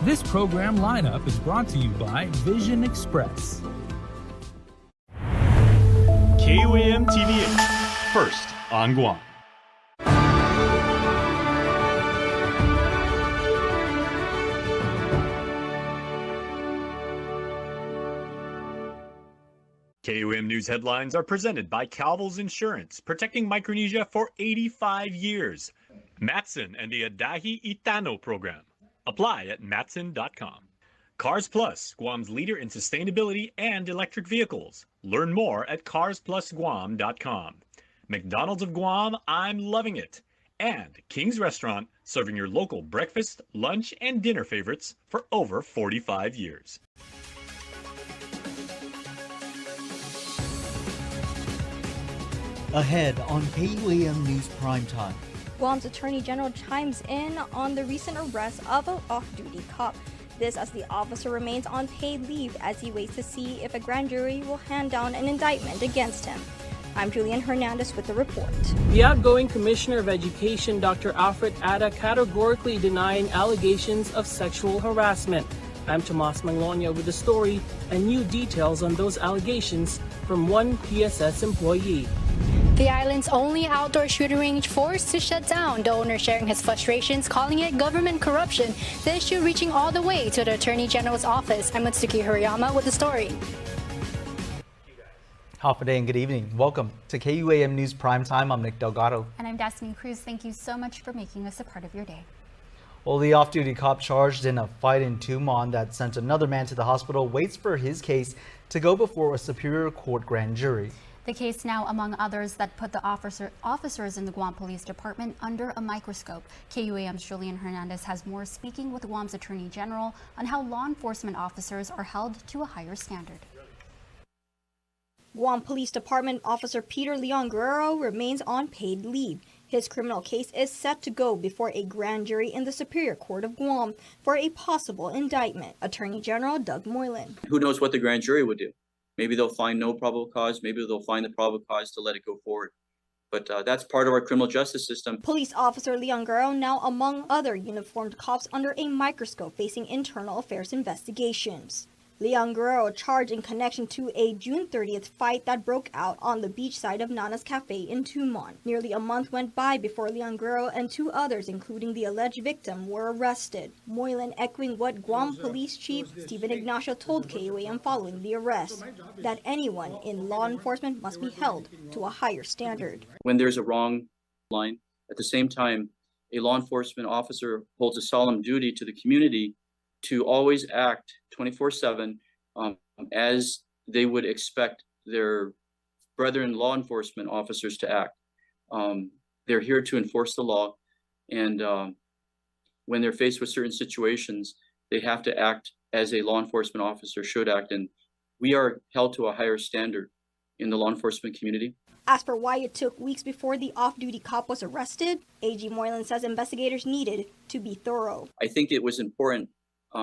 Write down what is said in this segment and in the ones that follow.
This program lineup is brought to you by Vision Express. KUAM TV8, first on Guam. KUAM News headlines are presented by Calvil's Insurance, protecting Micronesia for 85 years. Matson and the Adahi Itano program. Apply at matson.com. Cars Plus, Guam's leader in sustainability and electric vehicles. Learn more at carsplusguam.com. McDonald's of Guam, I'm loving it. And King's Restaurant, serving your local breakfast, lunch, and dinner favorites for over 45 years. Ahead on KUAM News Primetime. Guam's Attorney General chimes in on the recent arrest of an off-duty cop. This as the officer remains on paid leave as he waits to see if a grand jury will hand down an indictment against him. I'm Julian Hernandez with the report. The outgoing Commissioner of Education, Dr. Alfred Ada, categorically denying allegations of sexual harassment. I'm Tomas Manglonia with the story and new details on those allegations from one PSS employee. The island's only outdoor shooting range forced to shut down, the owner sharing his frustrations, calling it government corruption, the issue reaching all the way to the Attorney General's office. I'm Mutsuki Hirayama with the story. Half a day and good evening. Welcome to KUAM News Primetime. I'm Nick Delgado. And I'm Destiny Cruz. Thank you so much for making us a part of your day. Well, the off-duty cop charged in a fight in Tumon that sent another man to the hospital waits for his case to go before a Superior Court grand jury. The case now, among others, that put the officers in the Guam Police Department under a microscope. KUAM's Julian Hernandez has more, speaking with Guam's Attorney General on how law enforcement officers are held to a higher standard. Guam Police Department Officer Peter Leon Guerrero remains on paid leave. His criminal case is set to go before a grand jury in the Superior Court of Guam for a possible indictment. Attorney General Doug Moylan. Who knows what the grand jury would do? Maybe they'll find no probable cause. Maybe they'll find the probable cause to let it go forward. But that's part of our criminal justice system. Police Officer Leon Guerrero now among other uniformed cops under a microscope facing internal affairs investigations. Leon Guerrero charged in connection to a June 30th fight that broke out on the beach side of Nana's Cafe in Tumon. Nearly a month went by before Leon Guerrero and two others, including the alleged victim, were arrested. Moylan echoing what Guam Police Chief Stephen Ignacio told KUAM following the arrest, that anyone in law enforcement must be held to a higher standard. When there's a wrong line, at the same time, a law enforcement officer holds a solemn duty to the community to always act 24/7 as they would expect their brethren law enforcement officers to act. They're here to enforce the law, and when they're faced with certain situations, they have to act as a law enforcement officer should act, and we are held to a higher standard in the law enforcement community. As for why it took weeks before the off-duty cop was arrested, AG Moylan says investigators needed to be thorough. I think it was important,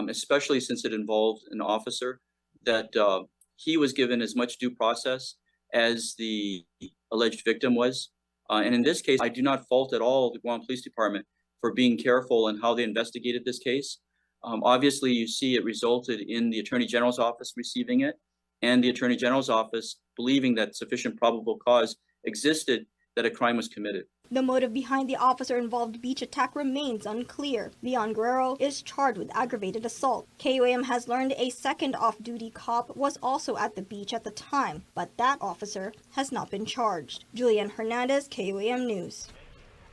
especially since it involved an officer, that he was given as much due process as the alleged victim was. And in this case, I do not fault at all the Guam Police Department for being careful in how they investigated this case. Obviously, you see it resulted in the Attorney General's office receiving it and the Attorney General's office believing that sufficient probable cause existed that a crime was committed. The motive behind the officer-involved beach attack remains unclear. Leon Guerrero is charged with aggravated assault. KUAM has learned a second off-duty cop was also at the beach at the time, but that officer has not been charged. Julian Hernandez, KUAM News.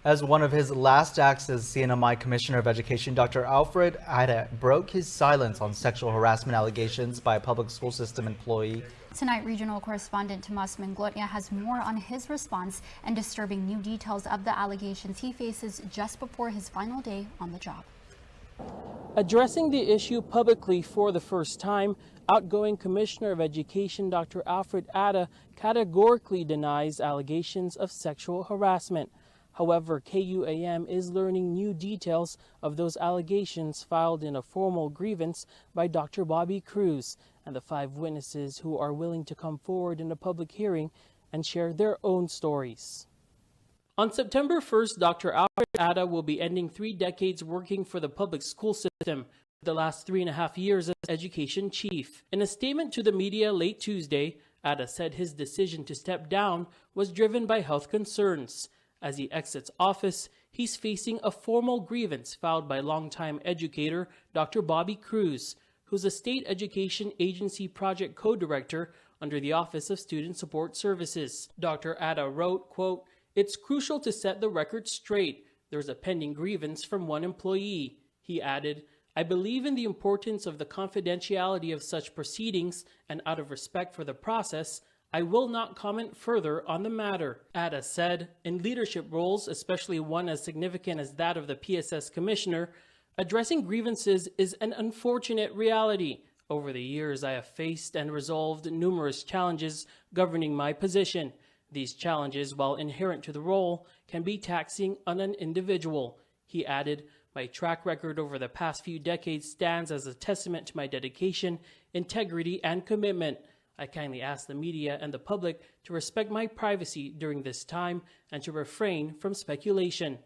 As one of his last acts as CNMI Commissioner of Education, Dr. Alfred Ada broke his silence on sexual harassment allegations by a public school system employee. Tonight, regional correspondent Tomas Manglonia has more on his response and disturbing new details of the allegations he faces just before his final day on the job. Addressing the issue publicly for the first time, outgoing Commissioner of Education Dr. Alfred Ada categorically denies allegations of sexual harassment. However, KUAM is learning new details of those allegations filed in a formal grievance by Dr. Bobby Cruz and the 5 witnesses who are willing to come forward in a public hearing and share their own stories. On September 1st, Dr. Alfred Ada will be ending 3 decades working for the public school system. the last 3.5 years as education chief. In a statement to the media late Tuesday, Atta said his decision to step down was driven by health concerns. As he exits office, he's facing a formal grievance filed by longtime educator Dr. Bobby Cruz, who's a state education agency project co-director under the Office of Student Support Services. Dr. Atta wrote, quote, "It's crucial to set the record straight. There's a pending grievance from one employee." He added, "I believe in the importance of the confidentiality of such proceedings, and out of respect for the process, I will not comment further on the matter." Atta said, in leadership roles, especially one as significant as that of the PSS commissioner, addressing grievances is an unfortunate reality. Over the years, I have faced and resolved numerous challenges governing my position. These challenges, while inherent to the role, can be taxing on an individual. He added, "My track record over the past few decades stands as a testament to my dedication, integrity, and commitment. I kindly ask the media and the public to respect my privacy during this time and to refrain from speculation."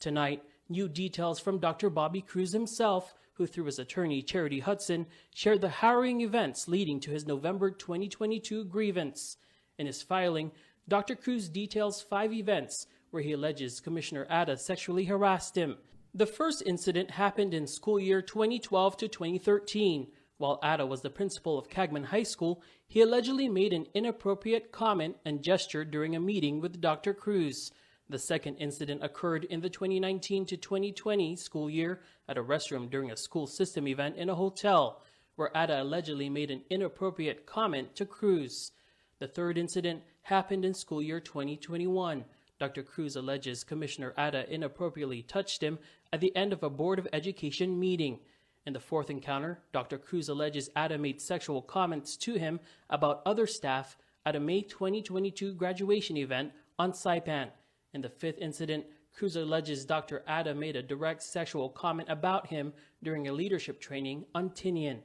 Tonight, new details from Dr. Bobby Cruz himself, who through his attorney Charity Hudson shared the harrowing events leading to his November 2022 grievance. In his filing, Dr. Cruz details 5 events where he alleges Commissioner Atta sexually harassed him. The first incident happened in school year 2012 to 2013. While Atta was the principal of Cagman High School, he allegedly made an inappropriate comment and gesture during a meeting with Dr. Cruz. The second incident occurred in the 2019 to 2020 school year at a restroom during a school system event in a hotel, where Atta allegedly made an inappropriate comment to Cruz. The third incident happened in school year 2021. Dr. Cruz alleges Commissioner Atta inappropriately touched him at the end of a Board of Education meeting. In the fourth encounter, Dr. Cruz alleges Atta made sexual comments to him about other staff at a May 2022 graduation event on Saipan. In the fifth incident, Cruz alleges Dr. Atta made a direct sexual comment about him during a leadership training on Tinian.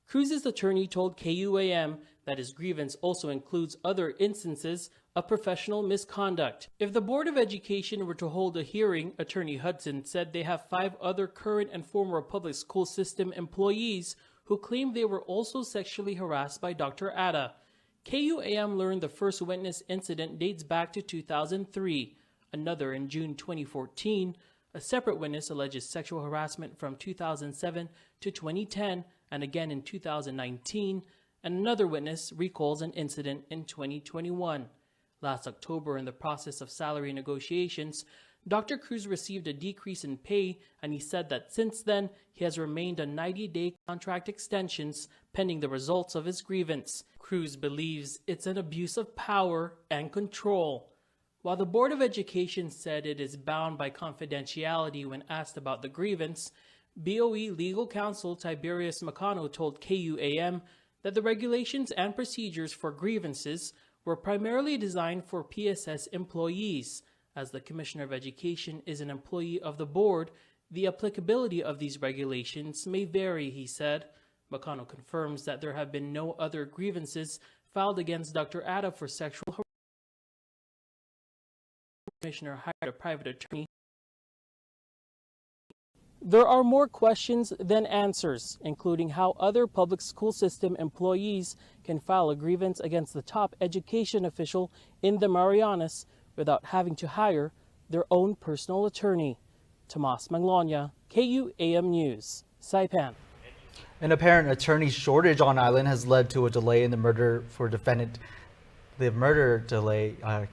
Cruz's attorney told KUAM that his grievance also includes other instances of professional misconduct. If the Board of Education were to hold a hearing, Attorney Hudson said they have 5 other current and former public school system employees who claim they were also sexually harassed by Dr. Atta. KUAM learned the first witness incident dates back to 2003, another in June 2014. A separate witness alleges sexual harassment from 2007 to 2010 and again in 2019, and another witness recalls an incident in 2021. Last October, in the process of salary negotiations, Dr. Cruz received a decrease in pay, and he said that since then, he has remained on 90-day contract extensions pending the results of his grievance. Cruz believes it's an abuse of power and control. While the Board of Education said it is bound by confidentiality when asked about the grievance, BOE legal counsel Tiberius Macano told KUAM that the regulations and procedures for grievances were primarily designed for PSS employees. As the Commissioner of Education is an employee of the board, the applicability of these regulations may vary, he said. Macano confirms that there have been no other grievances filed against Dr. Atta for sexual harassment. The Commissioner hired a private attorney. There are more questions than answers, including how other public school system employees can file a grievance against the top education official in the Marianas without having to hire their own personal attorney. Tomas Manglonia, KUAM News, Saipan. An apparent attorney shortage on island has led to a delay in the murder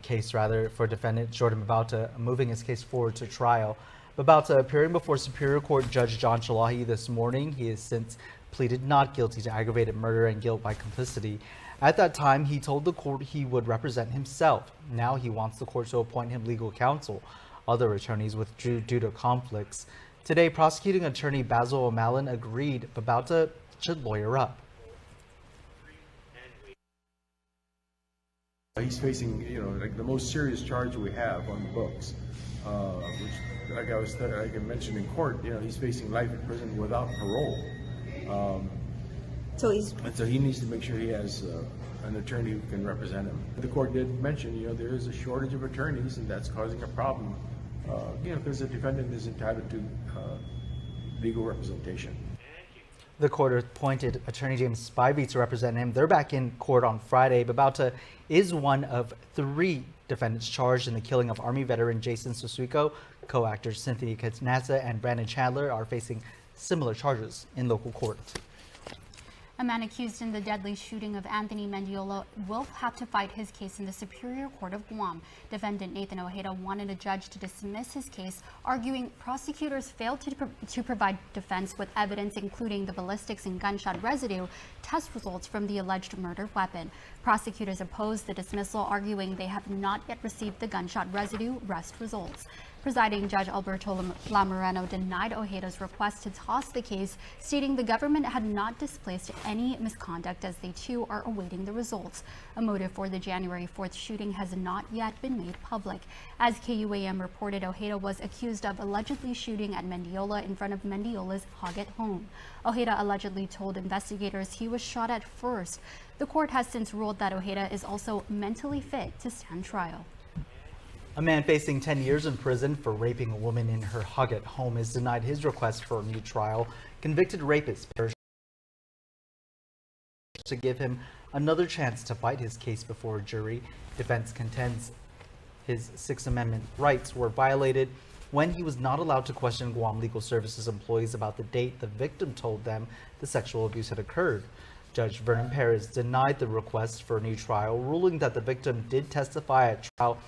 case for defendant Jordan Babauta moving his case forward to trial. Babauta appearing before Superior Court Judge John Chalahi this morning. He has since pleaded not guilty to aggravated murder and guilt by complicity. At that time, he told the court he would represent himself. Now he wants the court to appoint him legal counsel. Other attorneys withdrew due to conflicts. Today, prosecuting attorney Basil O'Malley agreed Babauta should lawyer up. He's facing, like the most serious charge we have on the books, which, like I mentioned in court, he's facing life in prison without parole. So he needs to make sure he has an attorney who can represent him. The court did mention, there is a shortage of attorneys, and that's causing a problem. Because the defendant is entitled to legal representation. The court appointed Attorney James Spivey to represent him. They're back in court on Friday. Babauta is one of 3 defendants charged in the killing of Army veteran Jason Susuiko. Co-actors Cynthia Katnasa and Brandon Chandler are facing similar charges in local court. A man accused in the deadly shooting of Anthony Mendiola will have to fight his case in the Superior Court of Guam. Defendant Nathan Ojeda wanted a judge to dismiss his case, arguing prosecutors failed to provide defense with evidence including the ballistics and gunshot residue test results from the alleged murder weapon. Prosecutors opposed the dismissal, arguing they have not yet received the gunshot residue test results. Presiding Judge Alberto Lamoreno denied Ojeda's request to toss the case, stating the government had not displaced any misconduct as they too are awaiting the results. A motive for the January 4th shooting has not yet been made public. As KUAM reported, Ojeda was accused of allegedly shooting at Mendiola in front of Mendiola's Hoggett home. Ojeda allegedly told investigators he was shot at first. The court has since ruled that Ojeda is also mentally fit to stand trial. A man facing 10 years in prison for raping a woman in her Hoggett home is denied his request for a new trial. Convicted rapist to give him another chance to fight his case before a jury. Defense contends his Sixth Amendment rights were violated when he was not allowed to question Guam Legal Services employees about the date the victim told them the sexual abuse had occurred. Judge Vernon Perez denied the request for a new trial, ruling that the victim did testify at trial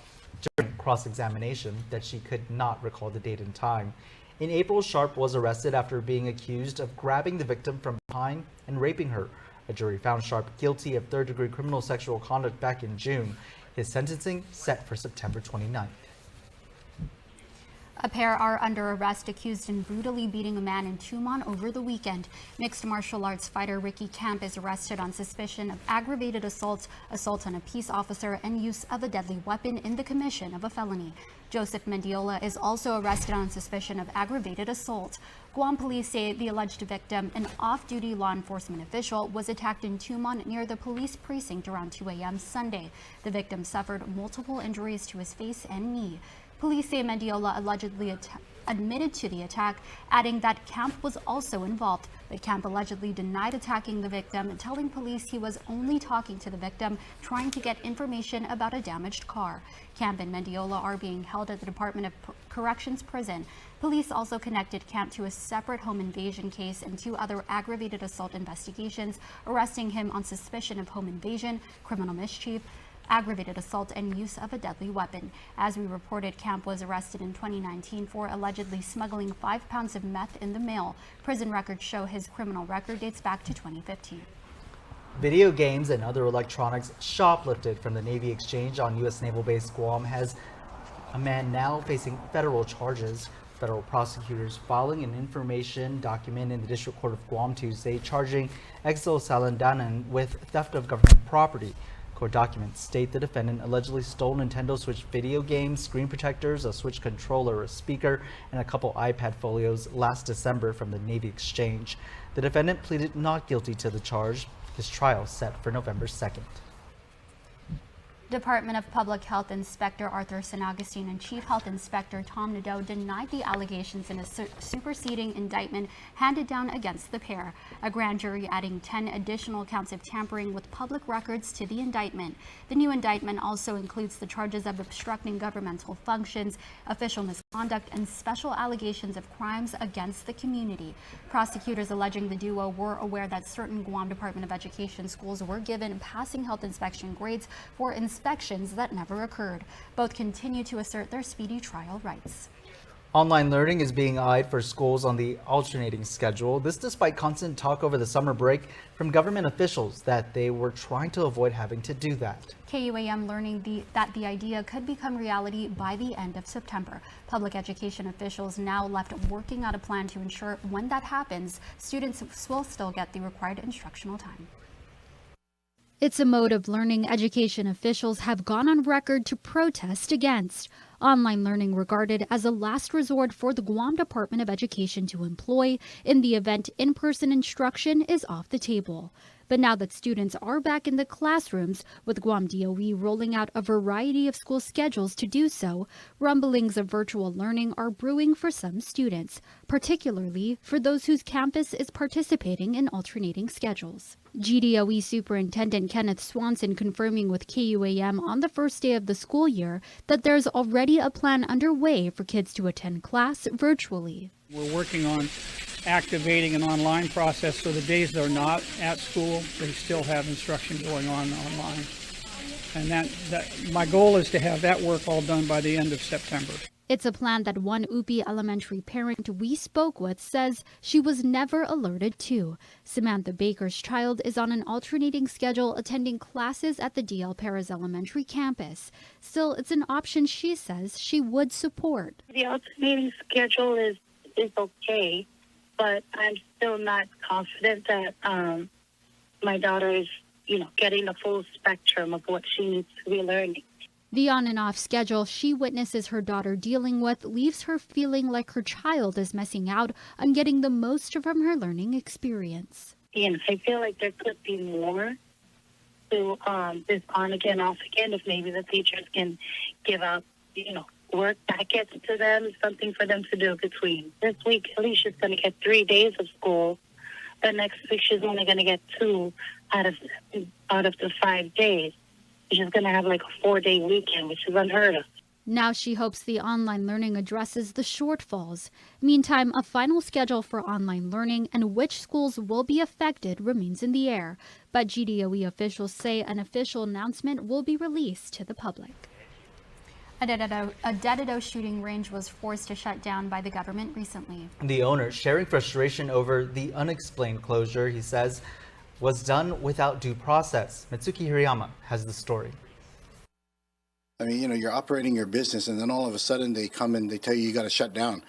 during cross-examination that she could not recall the date and time. In April, Sharp was arrested after being accused of grabbing the victim from behind and raping her. A jury found Sharp guilty of third-degree criminal sexual conduct back in June. His sentencing set for September 29th. A pair are under arrest accused in brutally beating a man in Tumon over the weekend. Mixed martial arts fighter Ricky Camp is arrested on suspicion of aggravated assault, assault on a peace officer, and use of a deadly weapon in the commission of a felony. Joseph Mendiola is also arrested on suspicion of aggravated assault. Guam police say the alleged victim, an off-duty law enforcement official, was attacked in Tumon near the police precinct around 2 a.m. Sunday. The victim suffered multiple injuries to his face and knee. Police say Mendiola allegedly admitted to the attack, adding that Camp was also involved. But Camp allegedly denied attacking the victim, telling police he was only talking to the victim, trying to get information about a damaged car. Camp and Mendiola are being held at the Department of Corrections prison. Police also connected Camp to a separate home invasion case and 2 other aggravated assault investigations, arresting him on suspicion of home invasion, criminal mischief, aggravated assault, and use of a deadly weapon. As we reported, Camp was arrested in 2019 for allegedly smuggling 5 pounds of meth in the mail. Prison records show his criminal record dates back to 2015. Video games and other electronics shoplifted from the Navy Exchange on U.S. Naval Base Guam has a man now facing federal charges. Federal prosecutors filing an information document in the District Court of Guam Tuesday charging Exo Salandanan with theft of government property. Court documents state the defendant allegedly stole Nintendo Switch video games, screen protectors, a Switch controller, a speaker, and a couple iPad folios last December from the Navy Exchange. The defendant pleaded not guilty to the charge. His trial set for November 2nd. Department of Public Health Inspector Arthur San Agustin and Chief Health Inspector Tom Nadeau denied the allegations in a superseding indictment handed down against the pair. A grand jury adding 10 additional counts of tampering with public records to the indictment. The new indictment also includes the charges of obstructing governmental functions, official misconduct, and special allegations of crimes against the community. Prosecutors alleging the duo were aware that certain Guam Department of Education schools were given passing health inspection grades for inspections that never occurred. Both continue to assert their speedy trial rights. Online learning is being eyed for schools on the alternating schedule. This despite constant talk over the summer break from government officials that they were trying to avoid having to do that. KUAM learning that the idea could become reality by the end of September. Public education officials now left working out a plan to ensure when that happens, students will still get the required instructional time. It's a mode of learning education officials have gone on record to protest against. Online learning regarded as a last resort for the Guam Department of Education to employ in the event in-person instruction is off the table. But now that students are back in the classrooms, with Guam DOE rolling out a variety of school schedules to do so, rumblings of virtual learning are brewing for some students, particularly for those whose campus is participating in alternating schedules. GDOE Superintendent Kenneth Swanson confirming with KUAM on the first day of the school year that there's already a plan underway for kids to attend class virtually. We're working on activating an online process so the days they're not at school, they still have instruction going on online. And that my goal is to have that work all done by the end of September. It's a plan that one Upi elementary parent we spoke with says she was never alerted to. Samantha Baker's child is on an alternating schedule attending classes at the DL Perez Elementary campus. Still, it's an option she says she would support. The alternating schedule is okay, but I'm still not confident that my daughter is, getting the full spectrum of what she needs to be learning. The on and off schedule she witnesses her daughter dealing with leaves her feeling like her child is missing out on getting the most from her learning experience. I feel like there could be more to this on again, off again, if maybe the teachers can give out, work packets to them, something for them to do between. This week, at least she's going to get 3 days of school. The next week, she's only going to get 2 out of the 5 days. She's going to have like a 4-day weekend, which is unheard of. Now she hopes the online learning addresses the shortfalls. Meantime, a final schedule for online learning and which schools will be affected remains in the air. But GDOE officials say an official announcement will be released to the public. A Dededo shooting range was forced to shut down by the government recently. The owner sharing frustration over the unexplained closure, he says, was done without due process. Mitsuki Hirayama has the story. I mean, you're operating your business and then all of a sudden they come and they tell you got to shut down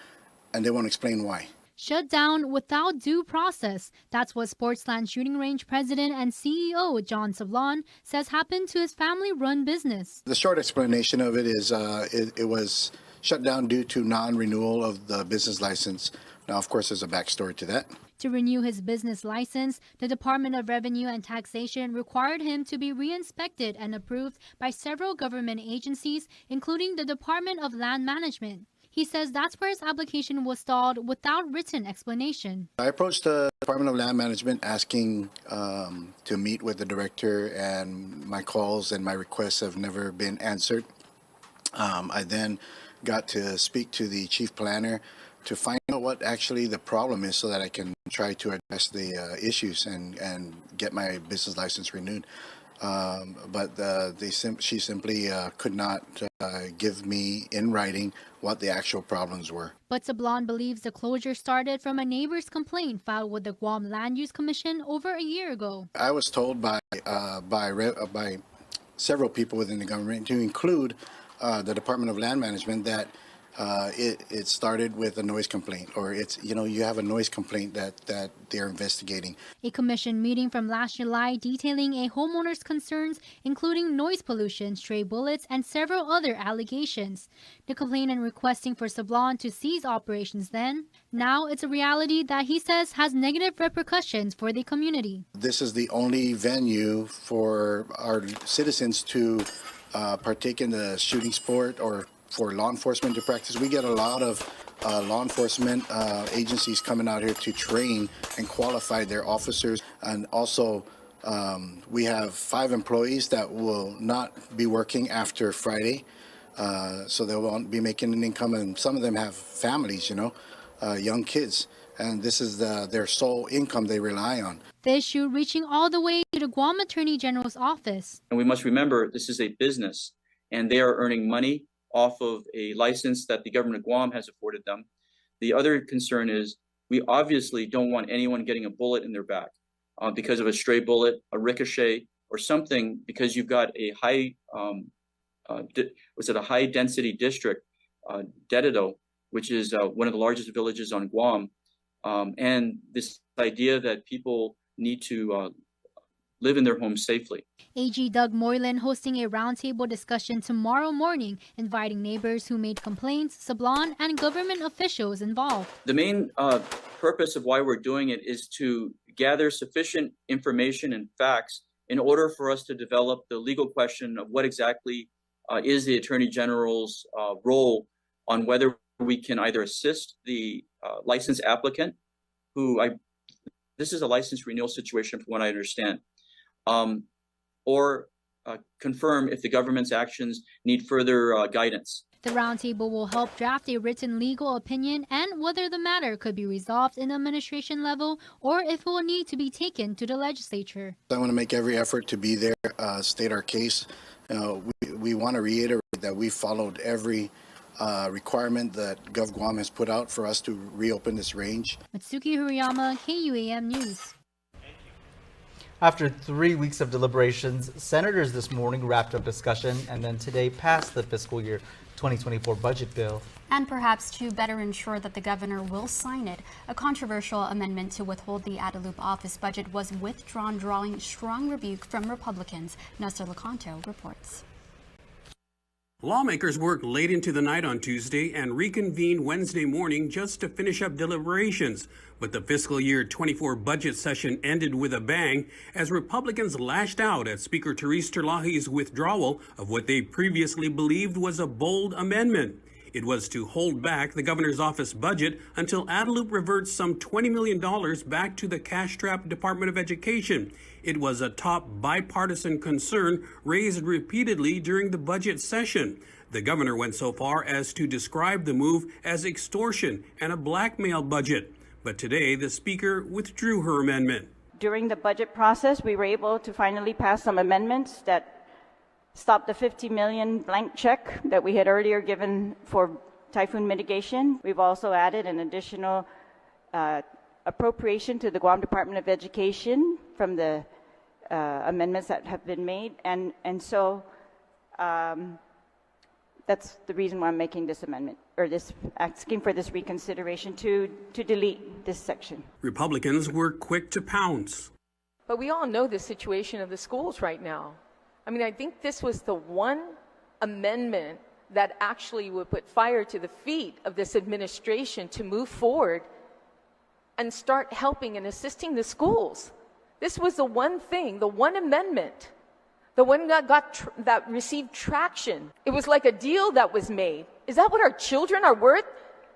and they won't explain why. Shut down without due process. That's what Sportsland Shooting Range President and CEO John Sablon says happened to his family-run business. The short explanation of it is it was shut down due to non-renewal of the business license. Now, of course, there's a backstory to that. To renew his business license, the Department of Revenue and Taxation required him to be re-inspected and approved by several government agencies, including the Department of Land Management. He says that's where his application was stalled without written explanation. I approached the Department of Land Management asking to meet with the director, and my calls and my requests have never been answered. I then got to speak to the chief planner to find out what actually the problem is so that I can try to address the issues and get my business license renewed. But she simply could not give me in writing what the actual problems were. But Sablon believes the closure started from a neighbor's complaint filed with the Guam Land Use Commission over a year ago. I was told by several people within the government, to include the Department of Land Management, that it started with a noise complaint, or you have a noise complaint that they're investigating. A commission meeting from last July detailing a homeowner's concerns, including noise pollution, stray bullets, and several other allegations. The complainant requesting for Sablon to cease operations then. Now it's a reality that he says has negative repercussions for the community. This is the only venue for our citizens to partake in the shooting sport, or for law enforcement to practice. We get a lot of law enforcement agencies coming out here to train and qualify their officers. And also, we have 5 employees that will not be working after Friday, so they won't be making an income. And some of them have families, young kids. And this is their sole income they rely on. The issue reaching all the way to the Guam Attorney General's office. And we must remember, this is a business, and they are earning money off of a license that the government of Guam has afforded them. The other concern is we obviously don't want anyone getting a bullet in their back because of a stray bullet, a ricochet, or something, because you've got a high, a high density district, Dededo, which is one of the largest villages on Guam. And this idea that people need to live in their homes safely. AG Doug Moylan hosting a roundtable discussion tomorrow morning, inviting neighbors who made complaints, Sablon, and government officials involved. The main purpose of why we're doing it is to gather sufficient information and facts in order for us to develop the legal question of what exactly is the Attorney General's role on whether we can either assist the licensed applicant, this is a license renewal situation from what I understand, or confirm if the government's actions need further guidance. The roundtable will help draft a written legal opinion and whether the matter could be resolved in the administration level or if it will need to be taken to the legislature. I want to make every effort to be there, state our case. We want to reiterate that we followed every requirement that GovGuam has put out for us to reopen this range. Mitsuki Hirayama, KUAM News. After 3 weeks of deliberations, senators this morning wrapped up discussion and then today passed the fiscal year 2024 budget bill. And perhaps to better ensure that the governor will sign it, a controversial amendment to withhold the Idalia office budget was withdrawn, drawing strong rebuke from Republicans. Nestor Lecanto reports. Lawmakers worked late into the night on Tuesday and reconvened Wednesday morning just to finish up deliberations. But the fiscal year 24 budget session ended with a bang as Republicans lashed out at Speaker Therese Terlahi's withdrawal of what they previously believed was a bold amendment. It was to hold back the governor's office budget until Idalia reverts some $20 million back to the cash-strapped Department of Education. It was a top bipartisan concern raised repeatedly during the budget session. The governor went so far as to describe the move as extortion and a blackmail budget. But today, the speaker withdrew her amendment. During the budget process, we were able to finally pass some amendments that stopped the $50 million blank check that we had earlier given for typhoon mitigation. We've also added an additional appropriation to the Guam Department of Education from the amendments that have been made. And so that's the reason why I'm making this amendment, or this asking for this reconsideration to delete this section. Republicans were quick to pounce. But we all know the situation of the schools right now. I mean, I think this was the one amendment that actually would put fire to the feet of this administration to move forward and start helping and assisting the schools. This was the one thing, the one amendment, the one that received traction. It was like a deal that was made. Is that what our children are worth?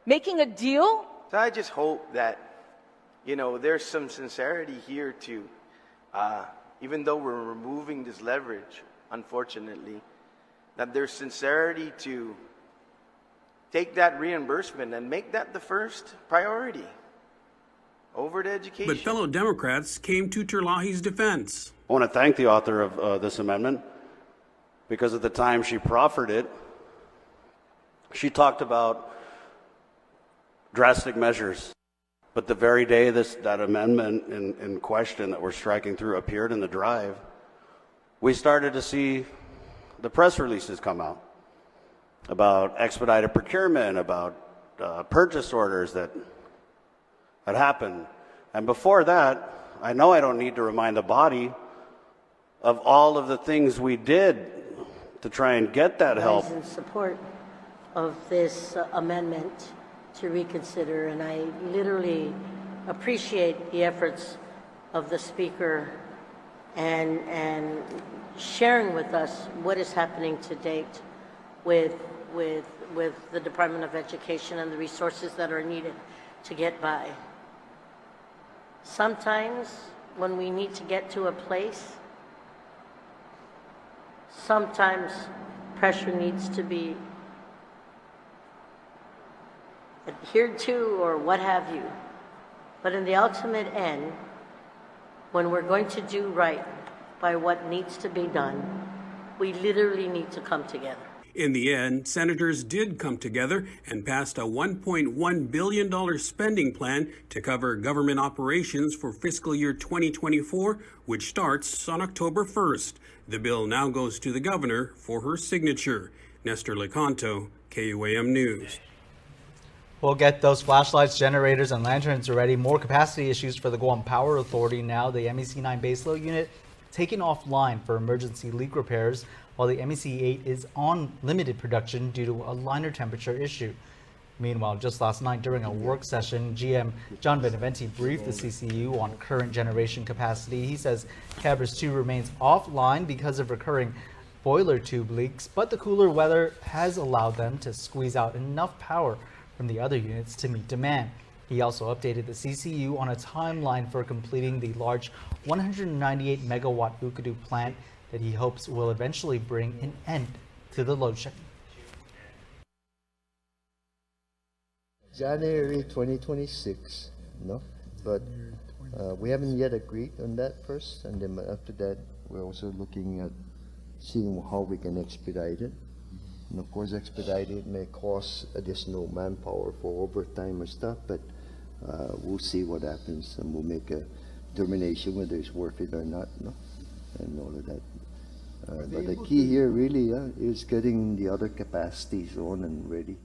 Making a deal? So I just hope that, there's some sincerity here too. Even though we're removing this leverage, unfortunately, that there's sincerity to take that reimbursement and make that the first priority over the education. But fellow Democrats came to Terlahi's defense. I want to thank the author of this amendment because at the time she proffered it, she talked about drastic measures. But the very day that amendment in question that we're striking through appeared in the drive, we started to see the press releases come out about expedited procurement, about purchase orders that had happened. And before that, I know I don't need to remind the body of all of the things we did to try and get that help. In support of this amendment to reconsider, and I literally appreciate the efforts of the speaker and sharing with us what is happening to date with the Department of Education and the resources that are needed to get by. Sometimes when we need to get to a place, sometimes pressure needs to be adhered to or what have you. But in the ultimate end, when we're going to do right by what needs to be done, we literally need to come together. In the end, senators did come together and passed a $1.1 billion spending plan to cover government operations for fiscal year 2024, which starts on October 1st. The bill now goes to the governor for her signature. Nestor Lecanto, KUAM News. We'll get those flashlights, generators, and lanterns ready. More capacity issues for the Guam Power Authority now. The MEC-9 baseload unit taken offline for emergency leak repairs, while the MEC-8 is on limited production due to a liner temperature issue. Meanwhile, just last night during a work session, GM John Beneventi briefed the CCU on current generation capacity. He says Cabras 2 remains offline because of recurring boiler tube leaks, but the cooler weather has allowed them to squeeze out enough power from the other units to meet demand. He also updated the CCU on a timeline for completing the large 198 megawatt Ukadu plant that he hopes will eventually bring an end to the load shedding. January 2026, no, but we haven't yet agreed on that first, and then after that we're also looking at seeing how we can expedite it. And of course, expedite it may cost additional manpower for overtime and stuff, but we'll see what happens, and we'll make a determination whether it's worth it or not, no, and all of that. But the key here really is getting the other capacities on and ready.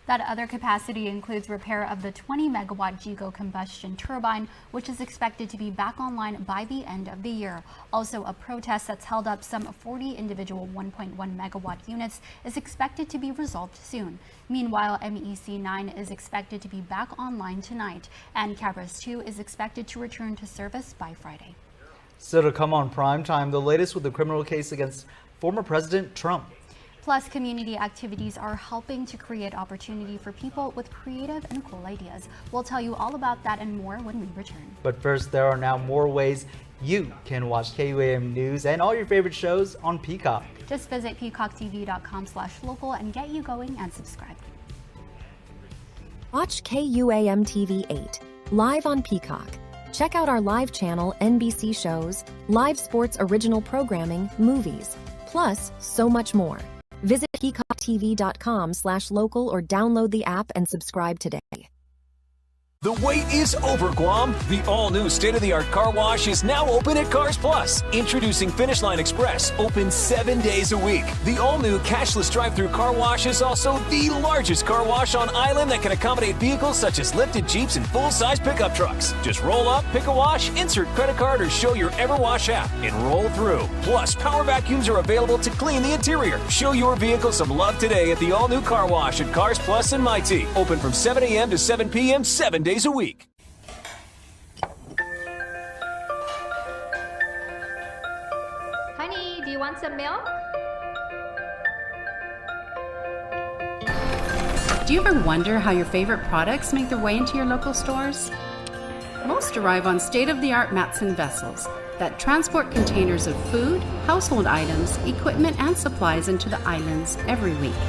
That other capacity includes repair of the 20 megawatt GIGO combustion turbine, which is expected to be back online by the end of the year. Also, a protest that's held up some 40 individual 1.1 megawatt units is expected to be resolved soon. Meanwhile, MEC 9 is expected to be back online tonight, and Cabras 2 is expected to return to service by Friday. So to come on prime time, the latest with the criminal case against former President Trump. Plus, community activities are helping to create opportunity for people with creative and cool ideas. We'll tell you all about that and more when we return. But first, there are now more ways you can watch KUAM News and all your favorite shows on Peacock. Just visit peacocktv.com/local and get you going and subscribe. Watch KUAM TV 8 live on Peacock. Check out our live channel, NBC shows, live sports original programming, movies, plus so much more. Visit peacocktv.com/local or download the app and subscribe today. The wait is over, Guam. The all-new state-of-the-art car wash is now open at Cars Plus. Introducing Finish Line Express, open 7 days a week. The all-new cashless drive-through car wash is also the largest car wash on island that can accommodate vehicles such as lifted Jeeps and full-size pickup trucks. Just roll up, pick a wash, insert credit card, or show your EverWash app and roll through. Plus, power vacuums are available to clean the interior. Show your vehicle some love today at the all-new car wash at Cars Plus and Mighty. Open from 7 a.m. to 7 p.m. 7 days a week. Honey, do you want some milk? Do you ever wonder how your favorite products make their way into your local stores? Most arrive on state-of-the-art Matson vessels that transport containers of food, household items, equipment, and supplies into the islands every week.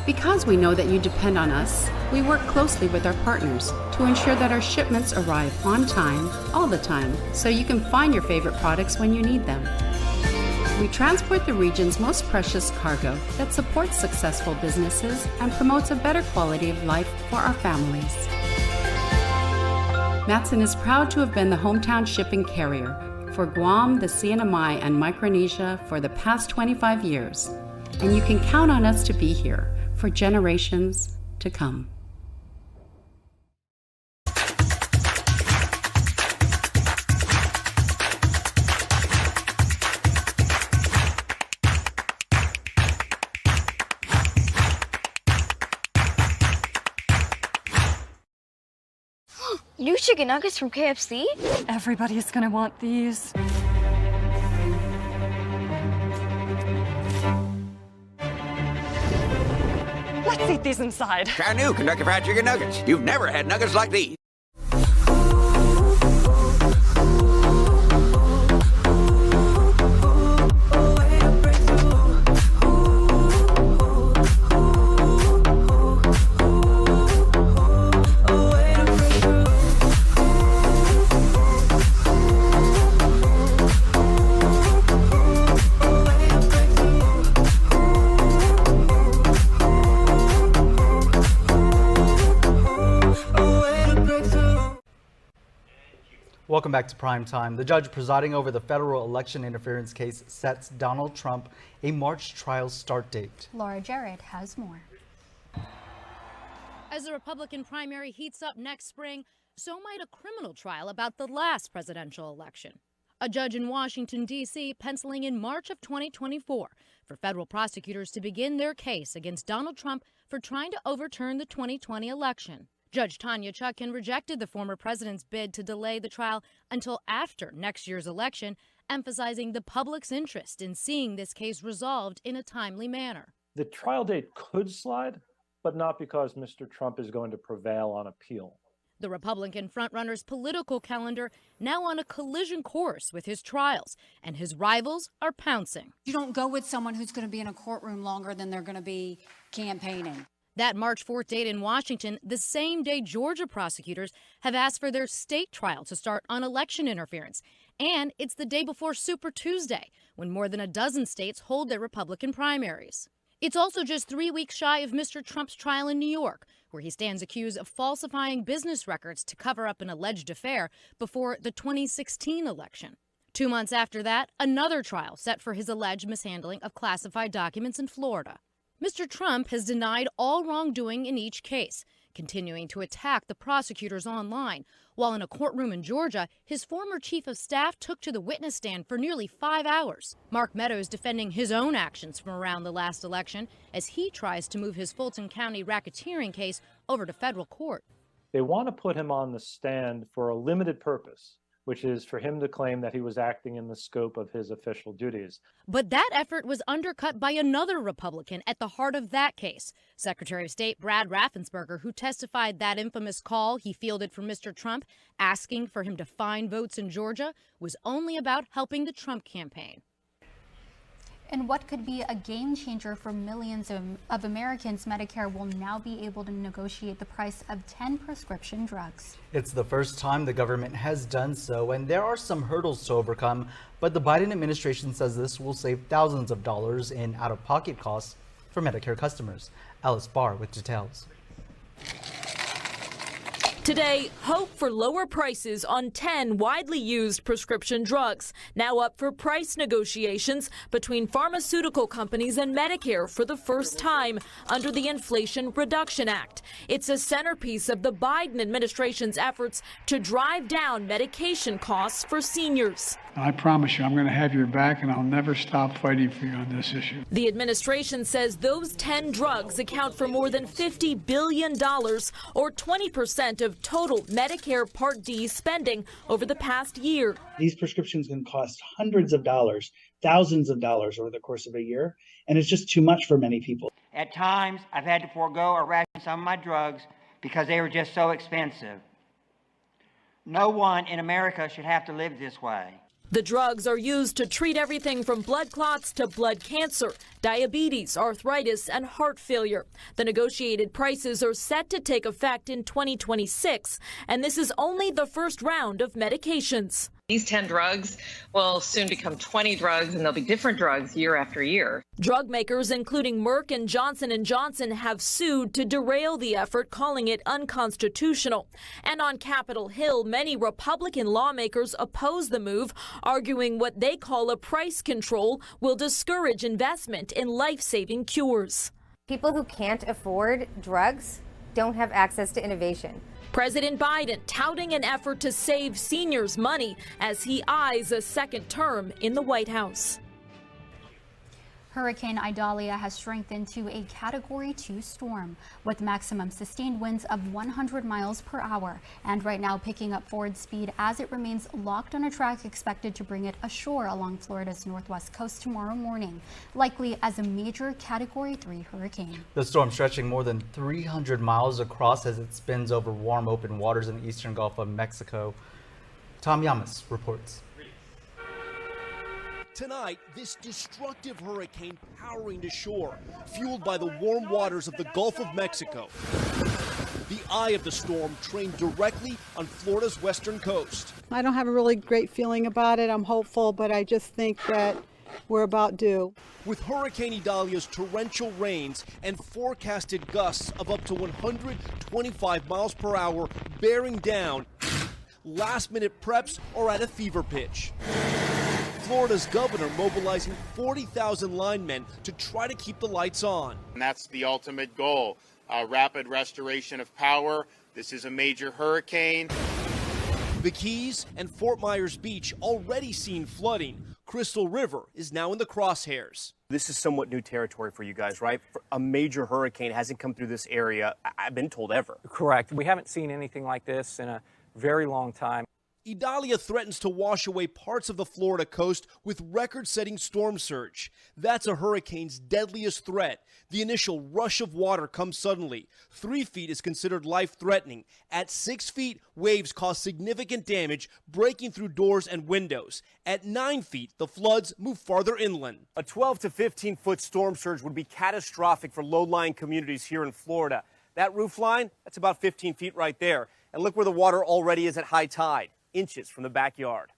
Because we know that you depend on us, we work closely with our partners to ensure that our shipments arrive on time, all the time, so you can find your favorite products when you need them. We transport the region's most precious cargo that supports successful businesses and promotes a better quality of life for our families. Matson is proud to have been the hometown shipping carrier for Guam, the CNMI, and Micronesia for the past 25 years, and you can count on us to be here for generations to come. New chicken nuggets from KFC? Everybody's gonna want these. Let's eat these inside. Try new Kentucky Fried Chicken Nuggets. You've never had nuggets like these. Welcome back to Prime Time. The judge presiding over the federal election interference case sets Donald Trump a March trial start date. Laura Jarrett has more. As the Republican primary heats up next spring, so might a criminal trial about the last presidential election. A judge in Washington, D.C. penciling in March of 2024 for federal prosecutors to begin their case against Donald Trump for trying to overturn the 2020 election. Judge Tanya Chutkan rejected the former president's bid to delay the trial until after next year's election, emphasizing the public's interest in seeing this case resolved in a timely manner. The trial date could slide, but not because Mr. Trump is going to prevail on appeal. The Republican frontrunner's political calendar now on a collision course with his trials, and his rivals are pouncing. You don't go with someone who's going to be in a courtroom longer than they're going to be campaigning. That March 4th date in Washington, the same day Georgia prosecutors have asked for their state trial to start on election interference. And it's the day before Super Tuesday, when more than a dozen states hold their Republican primaries. It's also just 3 weeks shy of Mr. Trump's trial in New York, where he stands accused of falsifying business records to cover up an alleged affair before the 2016 election. 2 months after that, another trial set for his alleged mishandling of classified documents in Florida. Mr. Trump has denied all wrongdoing in each case, continuing to attack the prosecutors online, while in a courtroom in Georgia, his former chief of staff took to the witness stand for nearly 5 hours. Mark Meadows defending his own actions from around the last election as he tries to move his Fulton County racketeering case over to federal court. They want to put him on the stand for a limited purpose, which is for him to claim that he was acting in the scope of his official duties. But that effort was undercut by another Republican at the heart of that case, Secretary of State Brad Raffensperger, who testified that infamous call he fielded from Mr. Trump asking for him to find votes in Georgia was only about helping the Trump campaign. And what could be a game changer for millions of Americans, Medicare will now be able to negotiate the price of 10 prescription drugs. It's the first time the government has done so, and there are some hurdles to overcome, but the Biden administration says this will save thousands of dollars in out-of-pocket costs for Medicare customers. Alice Barr with details. Today, hope for lower prices on 10 widely used prescription drugs, now up for price negotiations between pharmaceutical companies and Medicare for the first time under the Inflation Reduction Act. It's a centerpiece of the Biden administration's efforts to drive down medication costs for seniors. I promise you, I'm going to have your back, and I'll never stop fighting for you on this issue. The administration says those 10 drugs account for more than $50 billion, or 20% of total Medicare Part D spending over the past year. These prescriptions can cost hundreds of dollars, thousands of dollars over the course of a year, and it's just too much for many people. At times, I've had to forego or ration some of my drugs because they were just so expensive. No one in America should have to live this way. The drugs are used to treat everything from blood clots to blood cancer, diabetes, arthritis, and heart failure. The negotiated prices are set to take effect in 2026, and this is only the first round of medications. These 10 drugs will soon become 20 drugs, and there'll be different drugs year after year. Drug makers, including Merck and Johnson & Johnson, have sued to derail the effort, calling it unconstitutional. And on Capitol Hill, many Republican lawmakers oppose the move, arguing what they call a price control will discourage investment in life-saving cures. People who can't afford drugs don't have access to innovation. President Biden touting an effort to save seniors money as he eyes a second term in the White House. Hurricane Idalia has strengthened to a Category 2 storm with maximum sustained winds of 100 miles per hour, and right now picking up forward speed as it remains locked on a track expected to bring it ashore along Florida's northwest coast tomorrow morning, likely as a major Category 3 hurricane. The storm stretching more than 300 miles across as it spins over warm open waters in the eastern Gulf of Mexico. Tom Yamas reports. Tonight, this destructive hurricane powering to shore, fueled by the warm waters of the Gulf of Mexico. The eye of the storm trained directly on Florida's western coast. I don't have a really great feeling about it. I'm hopeful, but I just think that we're about due. With Hurricane Idalia's torrential rains and forecasted gusts of up to 125 miles per hour bearing down, last-minute preps are at a fever pitch. Florida's governor mobilizing 40,000 linemen to try to keep the lights on. And that's the ultimate goal, rapid restoration of power. This is a major hurricane. The Keys and Fort Myers Beach already seen flooding. Crystal River is now in the crosshairs. This is somewhat new territory for you guys, right? A major hurricane hasn't come through this area, I've been told, ever. Correct. We haven't seen anything like this in a very long time. Idalia threatens to wash away parts of the Florida coast with record-setting storm surge. That's a hurricane's deadliest threat. The initial rush of water comes suddenly. 3 feet is considered life-threatening. At 6 feet, waves cause significant damage, breaking through doors and windows. At 9 feet, the floods move farther inland. A 12 to 15-foot storm surge would be catastrophic for low-lying communities here in Florida. That roof line, that's about 15 feet right there. And look where the water already is at high tide. Inches from the backyard.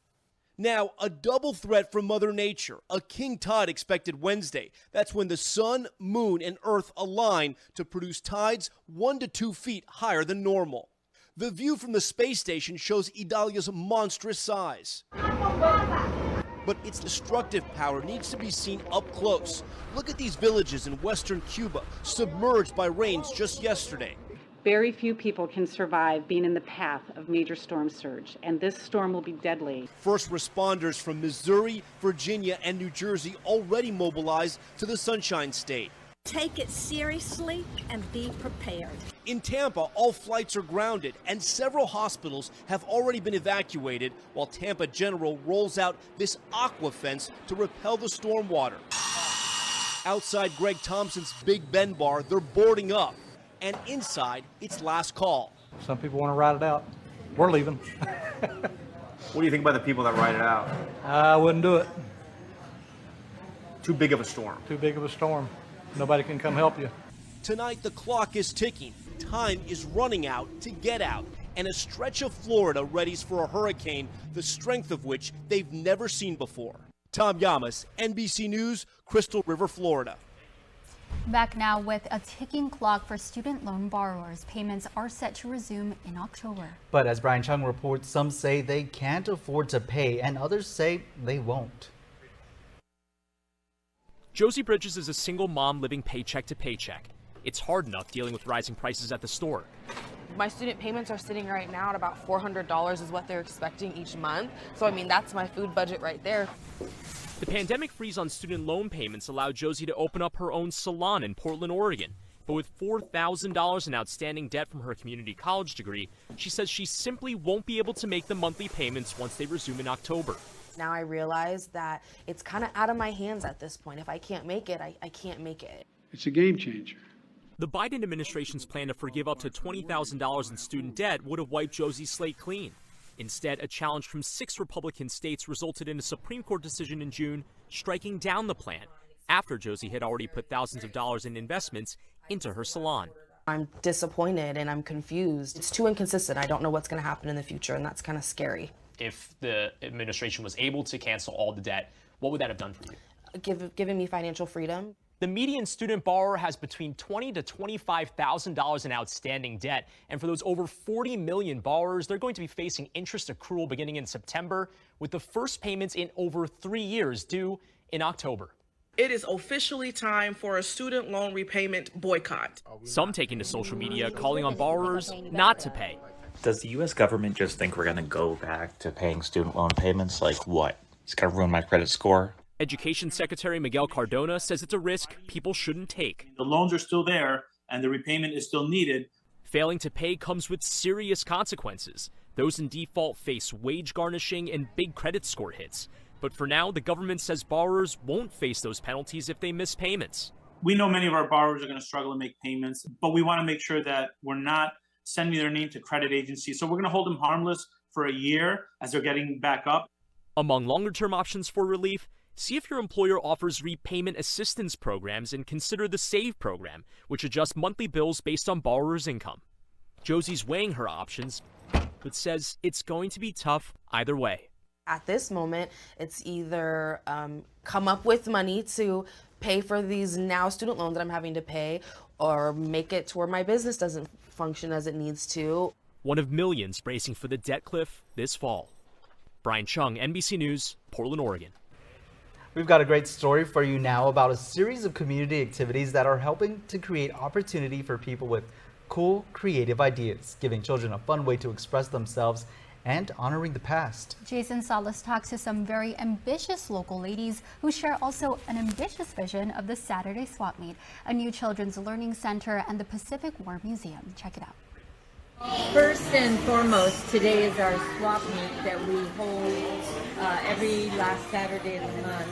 Now, a double threat from Mother Nature. A king tide expected Wednesday. That's when the sun, moon, and earth align to produce tides 1 to 2 feet higher than normal. The view from the space station shows Idalia's monstrous size. But its destructive power needs to be seen up close. Look at these villages in western Cuba, submerged by rains just yesterday. Very few people can survive being in the path of major storm surge, and this storm will be deadly. First responders from Missouri, Virginia, and New Jersey already mobilized to the Sunshine State. Take it seriously and be prepared. In Tampa, all flights are grounded, and several hospitals have already been evacuated, while Tampa General rolls out this aqua fence to repel the storm water. Outside Greg Thompson's Big Ben bar, they're boarding up. And inside, it's last call. Some people want to ride it out. We're leaving. What do you think about the people that ride it out? I wouldn't do it. Too big of a storm. Too big of a storm. Nobody can come help you. Tonight, the clock is ticking. Time is running out to get out. And a stretch of Florida readies for a hurricane, the strength of which they've never seen before. Tom Yamas, NBC News, Crystal River, Florida. Back now with a ticking clock for student loan borrowers. Payments are set to resume in October. But as Brian Chung reports, some say they can't afford to pay and others say they won't. Josie Bridges is a single mom living paycheck to paycheck. It's hard enough dealing with rising prices at the store. My student payments are sitting right now at about $400 is what they're expecting each month. So I mean, that's my food budget right there. The pandemic freeze on student loan payments allowed Josie to open up her own salon in Portland, Oregon. But with $4,000 in outstanding debt from her community college degree, she says she simply won't be able to make the monthly payments once they resume in October. Now I realize that it's kind of out of my hands at this point. If I can't make it, I can't make it. It's a game changer. The Biden administration's plan to forgive up to $20,000 in student debt would have wiped Josie's slate clean. Instead, a challenge from 6 Republican states resulted in a Supreme Court decision in June striking down the plan after Josie had already put thousands of dollars in investments into her salon. I'm disappointed and I'm confused. It's too inconsistent. I don't know what's going to happen in the future, and that's kind of scary. If the administration was able to cancel all the debt, what would that have done for you? Giving me financial freedom. The median student borrower has between $20,000 to $25,000 in outstanding debt. And for those over 40 million borrowers, they're going to be facing interest accrual beginning in September, with the first payments in over 3 years due in October. It is officially time for a student loan repayment boycott. Some taking to social media calling on borrowers not to pay. Does the U.S. government just think we're going to go back to paying student loan payments? Like what? It's going to ruin my credit score? Education Secretary Miguel Cardona says it's a risk people shouldn't take. The loans are still there and the repayment is still needed. Failing to pay comes with serious consequences. Those in default face wage garnishing and big credit score hits. But for now, the government says borrowers won't face those penalties if they miss payments. We know many of our borrowers are going to struggle to make payments, but we want to make sure that we're not sending their name to credit agencies. So we're going to hold them harmless for a year as they're getting back up. Among longer-term options for relief, see if your employer offers repayment assistance programs and consider the SAVE program, which adjusts monthly bills based on borrowers' income. Josie's weighing her options, but says it's going to be tough either way. At this moment, it's either come up with money to pay for these now student loans that I'm having to pay, or make it to where my business doesn't function as it needs to. One of millions bracing for the debt cliff this fall. Brian Chung, NBC News, Portland, Oregon. We've got a great story for you now about a series of community activities that are helping to create opportunity for people with cool, creative ideas, giving children a fun way to express themselves and honoring the past. Jason Salas talks to some very ambitious local ladies who share also an ambitious vision of the Saturday Swap Meet, a new children's learning center, and the Pacific War Museum. Check it out. First and foremost, today is our swap meet that we hold every last Saturday of the month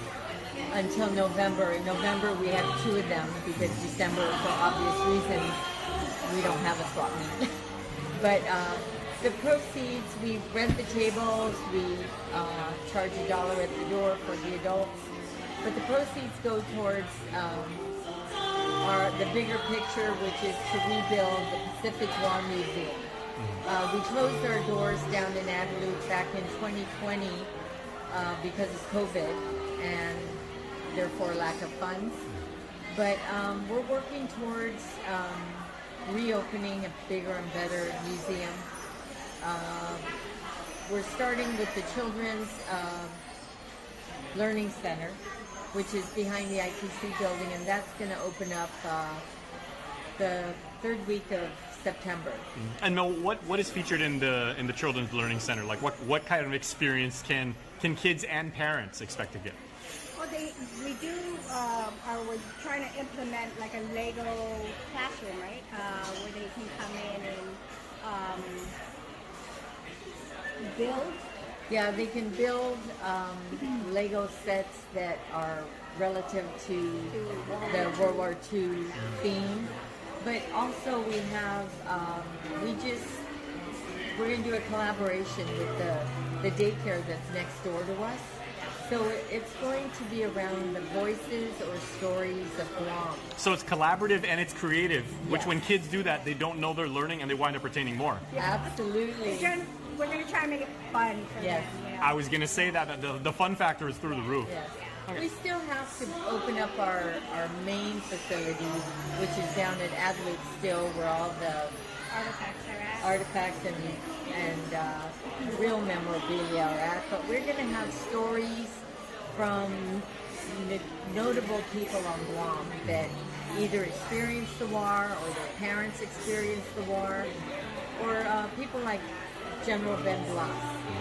until November. In November, we have 2 of them because December, for obvious reasons, we don't have a swap meet. But the proceeds, we rent the tables, we charge $1 at the door for the adults, but the proceeds go towards the bigger picture, which is to rebuild the Pacific War Museum. We closed our doors down in Idalia back in 2020 because of COVID and therefore lack of funds. But we're working towards reopening a bigger and better museum. We're starting with the Children's Learning Center, which is behind the ITC building, and that's going to open up the 3rd week of September. And Mel, what is featured in the Children's Learning Center? Like what kind of experience can kids and parents expect to get? Well, we're trying to implement like a Lego classroom, right? Where they can come in and build. Yeah, they can build Lego sets that are relative to the World War II theme. But also we have, we're going to do a collaboration with the daycare that's next door to us. So it's going to be around the voices or stories of Guam. So it's collaborative and it's creative, which when kids do that, they don't know they're learning and they wind up retaining more. Yeah. Absolutely. We're going to try and make it fun for them. You know? I was going to say that the fun factor is through the roof. Yes. We still have to open up our main facility, which is down at Adelaide still, where all the artifacts and real memorabilia are at. But we're going to have stories from notable people on Guam that either experienced the war or their parents experienced the war, or people like General Ben Blas,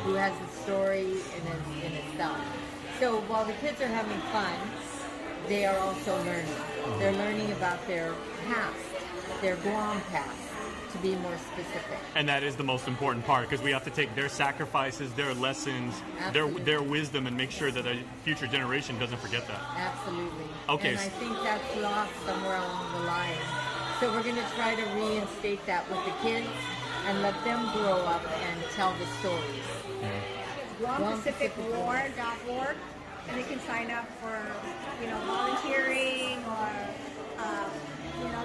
who has a story in itself. So while the kids are having fun, they are also learning. They're learning about their past, their Guam past, to be more specific. And that is the most important part, because we have to take their sacrifices, their lessons, their wisdom, and make sure that a future generation doesn't forget that. Absolutely. Okay. And I think that's lost somewhere along the line. So we're going to try to reinstate that with the kids and let them grow up and tell the stories. GuamPacificWar.org, and they can sign up for, volunteering or,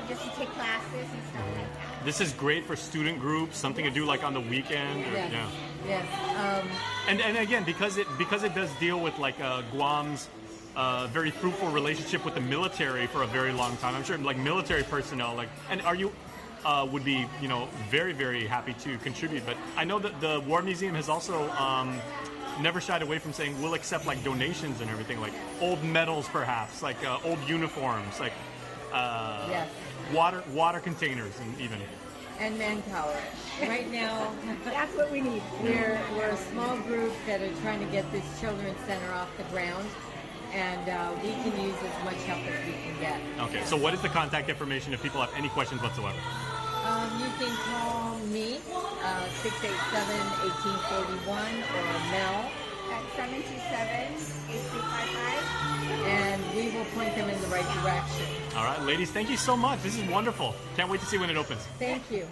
just to take classes and stuff like that. This is great for student groups, something to do like on the weekend. Yes. Yeah. Yes. And again, because it does deal with like Guam's very fruitful relationship with the military for a very long time. I'm sure like military personnel, would be, very, very happy to contribute. But I know that the War Museum has also never shied away from saying we'll accept like donations and everything, like old medals perhaps, like old uniforms, like water containers, and even. And manpower. Right now, that's what we need. We're a small group that are trying to get this children's center off the ground, and we can use as much help as we can get. Okay, so what is the contact information if people have any questions whatsoever? You can call me, 687-1841, or Mel at 727-8355. And we will point them in the right direction. All right, ladies, thank you so much. This is wonderful. Can't wait to see when it opens. Thank you.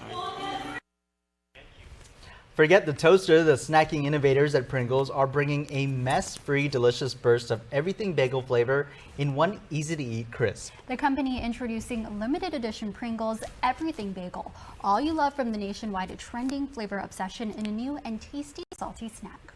Forget the toaster, the snacking innovators at Pringles are bringing a mess-free, delicious burst of everything bagel flavor in one easy-to-eat crisp. The company introducing limited edition Pringles Everything Bagel. All you love from the nationwide trending flavor obsession in a new and tasty salty snack.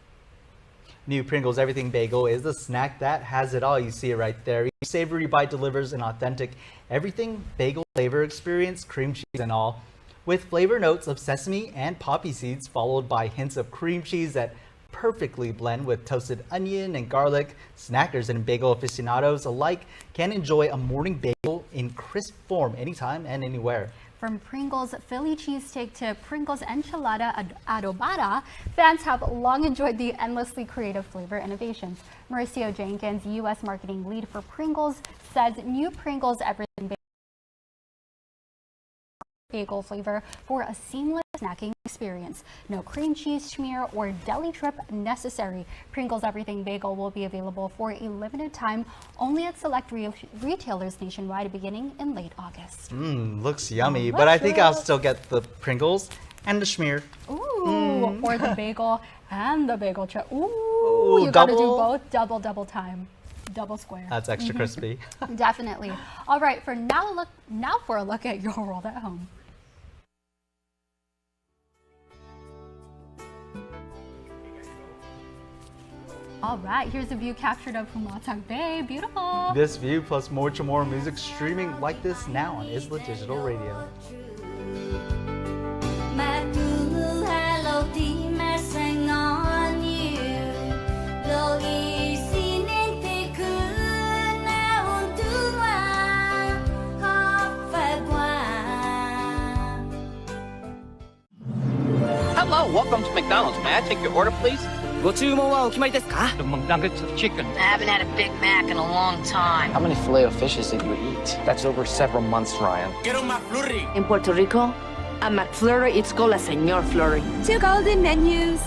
New Pringles Everything Bagel is the snack that has it all. You see it right there. Each savory bite delivers an authentic everything bagel flavor experience, cream cheese and all, with flavor notes of sesame and poppy seeds, followed by hints of cream cheese that perfectly blend with toasted onion and garlic. Snackers and bagel aficionados alike can enjoy a morning bagel in crisp form anytime and anywhere. from Pringles Philly cheesesteak to Pringles enchilada adobada, fans have long enjoyed the endlessly creative flavor innovations. Mauricio Jenkins, U.S. marketing lead for Pringles, says new Pringles Everything bagel flavor for a seamless snacking experience. No cream cheese smear or deli trip necessary. Pringles Everything Bagel will be available for a limited time only at select retailers nationwide beginning in late August. Looks yummy, but I think I'll still get the Pringles and the schmear. Ooh, or the bagel and the bagel trip. Ooh, you gotta do both. Double time. Double square. That's extra crispy. Definitely. All right, now for a look at your world at home. All right, here's a view captured of Humatang Bay. Beautiful. This view plus more Chamorro music streaming like this now on Isla Digital Radio. Hello, welcome to McDonald's. May I take your order, please? The McNuggets of chicken. I haven't had a Big Mac in a long time. How many filet-o-fishes did you eat? That's over several months, Ryan. Quiero un McFlurry. In Puerto Rico, a McFlurry it's called a Señor Flurry. 2 golden menus.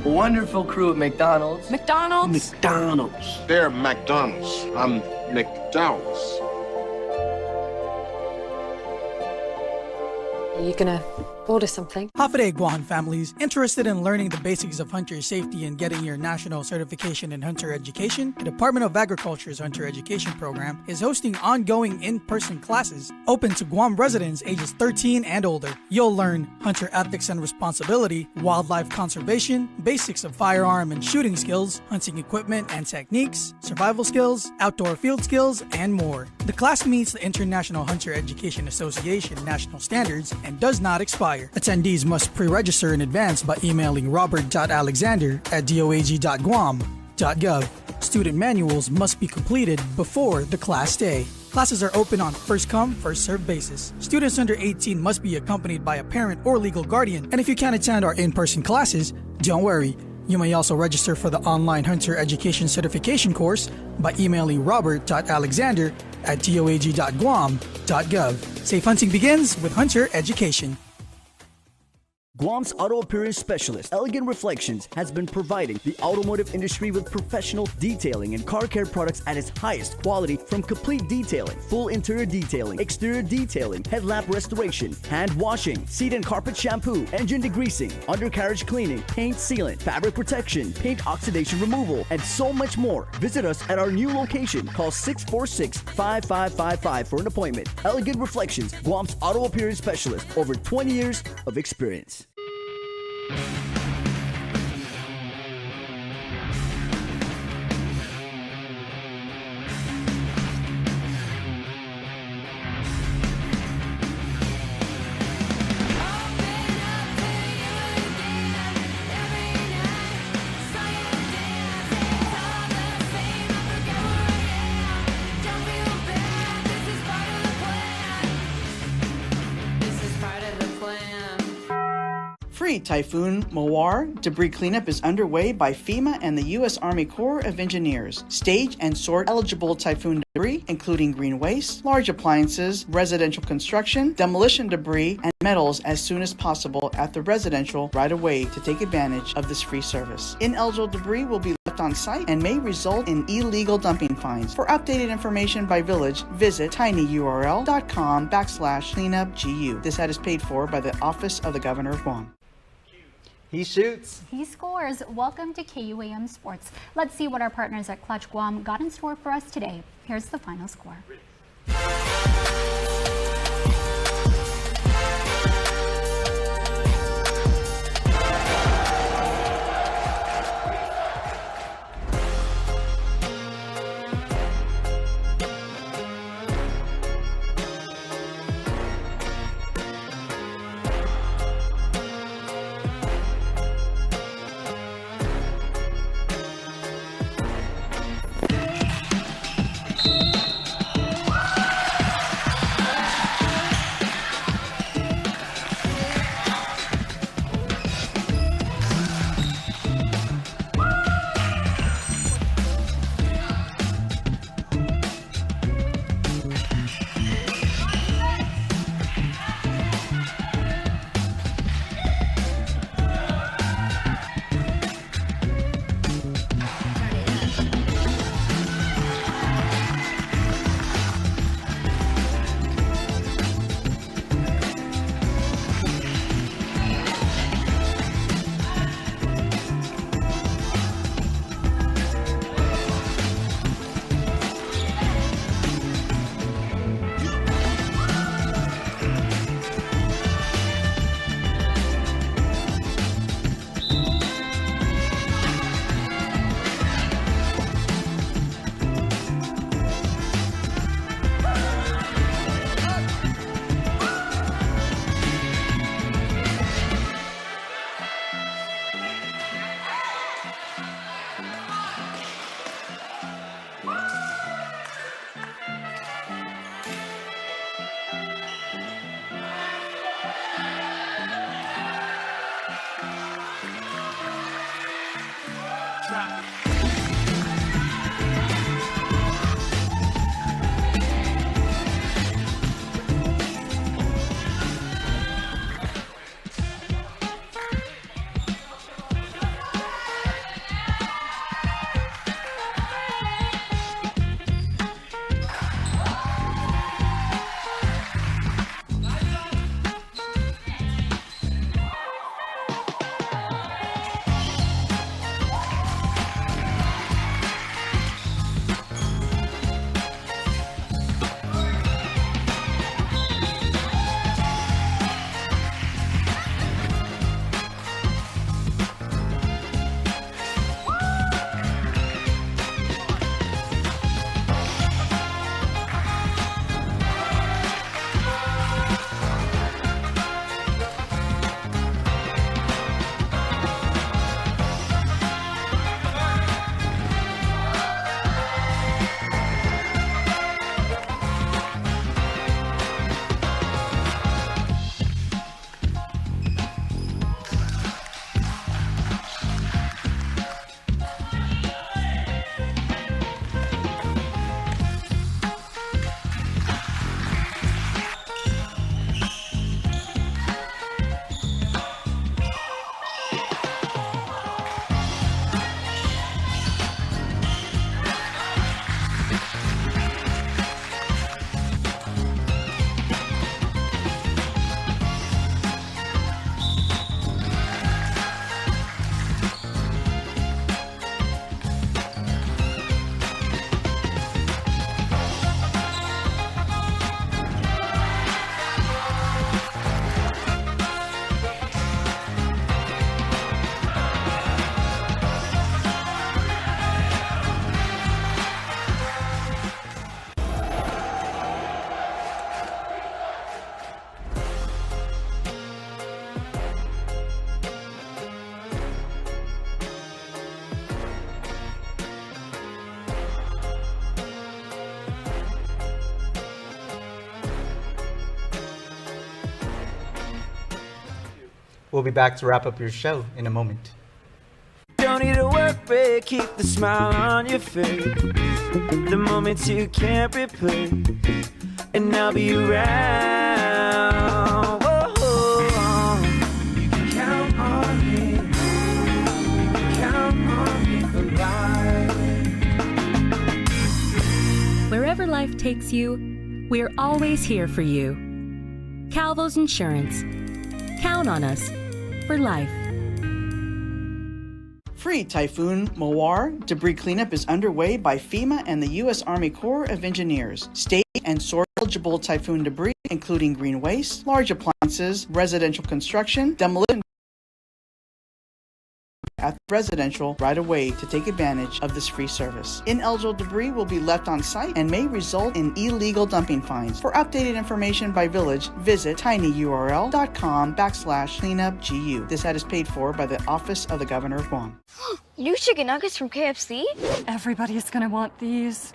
A wonderful crew at McDonald's. McDonald's? McDonald's. They're McDonald's. I'm McDowell's. Are you gonna order something? Hafaday Guan families interested in learning the basics of hunter safety and getting your national certification in hunter education, the Department of Agriculture's Hunter Education Program is hosting ongoing in-person classes open to Guam residents ages 13 and older. You'll learn hunter ethics and responsibility, wildlife conservation, basics of firearm and shooting skills, hunting equipment and techniques, survival skills, outdoor field skills, and more. The class meets the International Hunter Education Association national standards and does not expire. Attendees must pre-register in advance by emailing robert.alexander@doag.guam.gov. Student manuals must be completed before the class day. Classes are open on first-come, first-served basis. Students under 18 must be accompanied by a parent or legal guardian, and if you can't attend our in-person classes, don't worry. You may also register for the online Hunter Education Certification course by emailing robert.alexander@doag.guam.gov. Safe hunting begins with Hunter Education. Guam's auto appearance specialist, Elegant Reflections, has been providing the automotive industry with professional detailing and car care products at its highest quality, from complete detailing, full interior detailing, exterior detailing, headlamp restoration, hand washing, seat and carpet shampoo, engine degreasing, undercarriage cleaning, paint sealant, fabric protection, paint oxidation removal, and so much more. Visit us at our new location. Call 646-5555 for an appointment. Elegant Reflections, Guam's auto appearance specialist, over 20 years of experience. Typhoon Mawar debris cleanup is underway by FEMA and the U.S. Army Corps of Engineers. Stage and sort eligible typhoon debris, including green waste, large appliances, residential construction, demolition debris, and metals as soon as possible at the residential right-of-way to take advantage of this free service. Ineligible debris will be left on site and may result in illegal dumping fines. For updated information by village, visit tinyurl.com/cleanupgu. This ad is paid for by the Office of the Governor of Guam. He shoots. He scores. Welcome to KUAM Sports. Let's see what our partners at Clutch Guam got in store for us today. Here's the final score. We'll be back to wrap up your show in a moment. Don't need a work break, keep the smile on your face. The moments you can't replace, and I'll be around. Whoa, you can count on me. You can count on me for life. Wherever life takes you, we're always here for you. Calvo's Insurance. Count on us for life. Free Typhoon Mawar debris cleanup is underway by FEMA and the U.S. Army Corps of Engineers. State and source eligible typhoon debris, including green waste, large appliances, residential construction, demolition at residential right away to take advantage of this free service. Ineligible debris will be left on site and may result in illegal dumping fines. For updated information by village, visit tinyurl.com/cleanupgu. This ad is paid for by the Office of the Governor of Guam. New chicken nuggets from KFC? Everybody's gonna want these.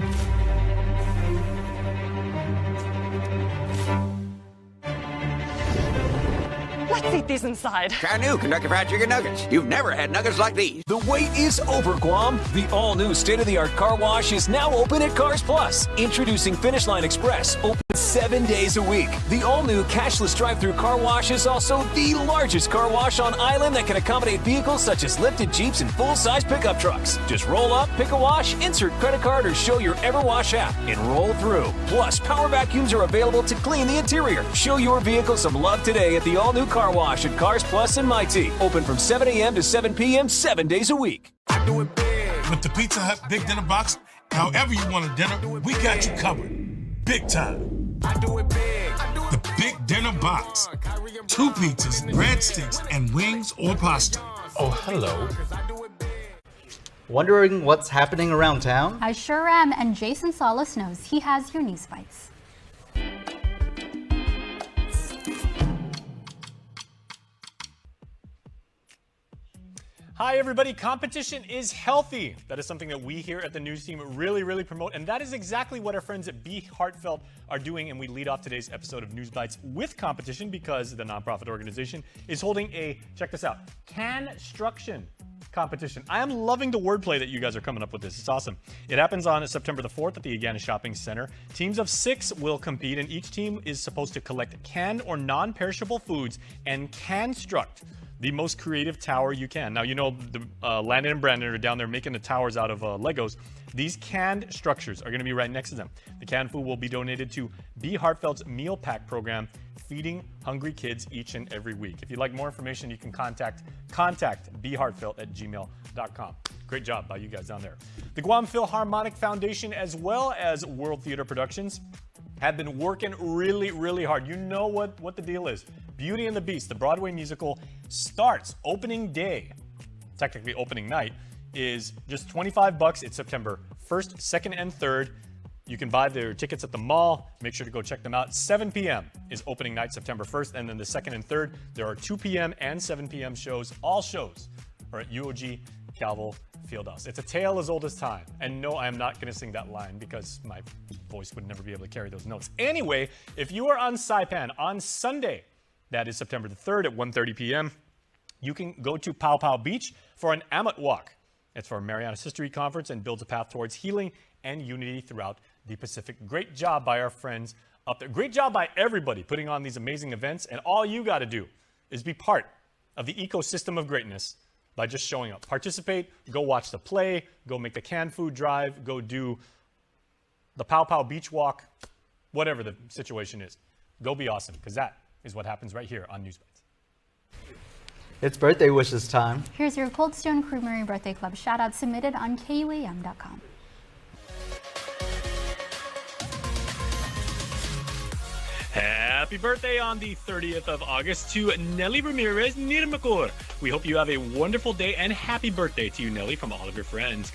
Let's eat these inside. Try new Kentucky Fried Chicken Nuggets. You've never had nuggets like these. The wait is over, Guam. The all-new state-of-the-art car wash is now open at Cars Plus. Introducing Finish Line Express, open 7 days a week. The all-new cashless drive-through car wash is also the largest car wash on island that can accommodate vehicles such as lifted Jeeps and full-size pickup trucks. Just roll up, pick a wash, insert credit card, or show your EverWash app and roll through. Plus, power vacuums are available to clean the interior. Show your vehicle some love today at the all-new car wash at Cars Plus in Mighty. Open from 7 a.m. to 7 p.m. 7 days a week. I do it big. With the Pizza Hut Big Dinner Box, however you want a dinner, we got you covered. Big time. I do it big. The Big Dinner Box. 2 pizzas, breadsticks, and wings or pasta. Oh, hello. Wondering what's happening around town? I sure am, and Jason Salas knows. He has your news bites. Hi everybody, competition is healthy. That is something that we here at the news team really promote, and that is exactly what our friends at Be Heartfelt are doing, and we lead off today's episode of News Bites with competition because the nonprofit organization is holding a, check this out, Canstruction competition. I am loving the wordplay that you guys are coming up with this. It's awesome. It happens on September the 4th at the Agana Shopping Center. Teams of 6 will compete, and each team is supposed to collect canned or non-perishable foods and construct the most creative tower you can. Now, you know, Landon and Brandon are down there making the towers out of Legos. These canned structures are going to be right next to them. The canned food will be donated to B. Hartfeld's Meal Pack program, feeding hungry kids each and every week. If you'd like more information, you can contact bhartfeld@gmail.com. Great job by you guys down there. The Guam Philharmonic Foundation, as well as World Theater Productions, have been working really, really hard. You know what the deal is. Beauty and the Beast, the Broadway musical, starts opening day. Technically opening night is just $25. It's September 1st, 2nd, and 3rd. You can buy their tickets at the mall. Make sure to go check them out. 7 p.m. is opening night, September 1st, and then the 2nd and 3rd, there are 2 p.m. and 7 p.m. shows. All shows are at UOG Calvo Fieldhouse. It's a tale as old as time. And no, I am not going to sing that line because my voice would never be able to carry those notes. Anyway, if you are on Saipan on Sunday, that is September the 3rd at 1:30 p.m., you can go to Pow Pow Beach for an Amat Walk. It's for Marianas History Conference and builds a path towards healing and unity throughout the Pacific. Great job by our friends up there. Great job by everybody putting on these amazing events. And all you got to do is be part of the ecosystem of greatness by just showing up. Participate, go watch the play, go make the canned food drive, go do the Pow Pow Beach Walk, whatever the situation is. Go be awesome, because that is what happens right here on Newsbites. It's birthday wishes time. Here's your Cold Stone Creamery Birthday Club shout out submitted on KUAM.com. Happy birthday on the 30th of August to Nelly Ramirez Nirmakor. We hope you have a wonderful day, and happy birthday to you, Nelly, from all of your friends.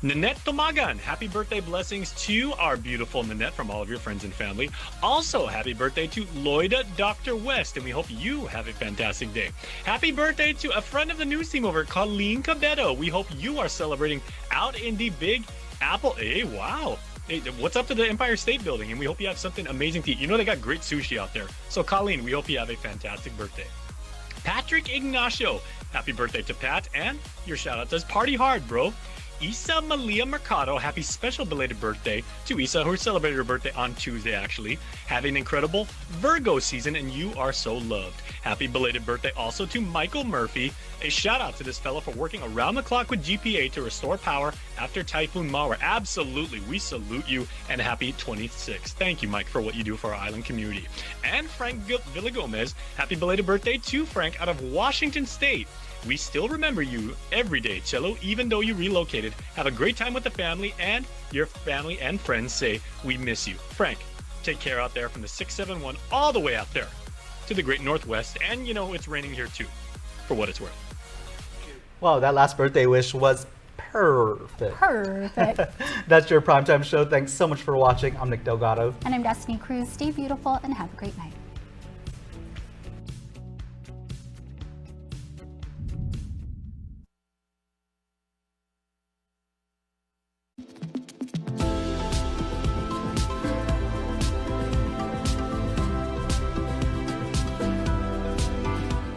Nanette Tomagan, happy birthday blessings to our beautiful Nanette from all of your friends and family. Also, happy birthday to Lloyda Dr. West, and we hope you have a fantastic day. Happy birthday to a friend of the news team over, Colleen Cabetto. We hope you are celebrating out in the Big Apple. Hey, wow. Hey, what's up to the Empire State Building? And we hope you have something amazing to eat. You know they got great sushi out there. So, Colleen, we hope you have a fantastic birthday. Patrick Ignacio, happy birthday to Pat, and your shout out says, party hard, bro. Isa Malia Mercado, happy special belated birthday to Isa, who celebrated her birthday on Tuesday, actually. Have an incredible Virgo season, and you are so loved. Happy belated birthday also to Michael Murphy. A shout out to this fella for working around the clock with GPA to restore power after Typhoon Mawar. Absolutely, we salute you, and happy 26th. Thank you, Mike, for what you do for our island community. And Frank Villagomez, happy belated birthday to Frank out of Washington State. We still remember you every day, Cello, even though you relocated. Have a great time with the family, and your family and friends say we miss you. Frank, take care out there from the 671 all the way out there to the great Northwest. And, you know, it's raining here too, for what it's worth. Wow, that last birthday wish was perfect. Perfect. That's your Primetime Show. Thanks so much for watching. I'm Nick Delgado. And I'm Destiny Cruz. Stay beautiful and have a great night.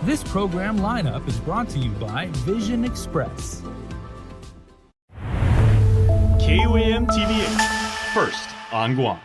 This program lineup is brought to you by Vision Express. KUAM TV8, first on Guam.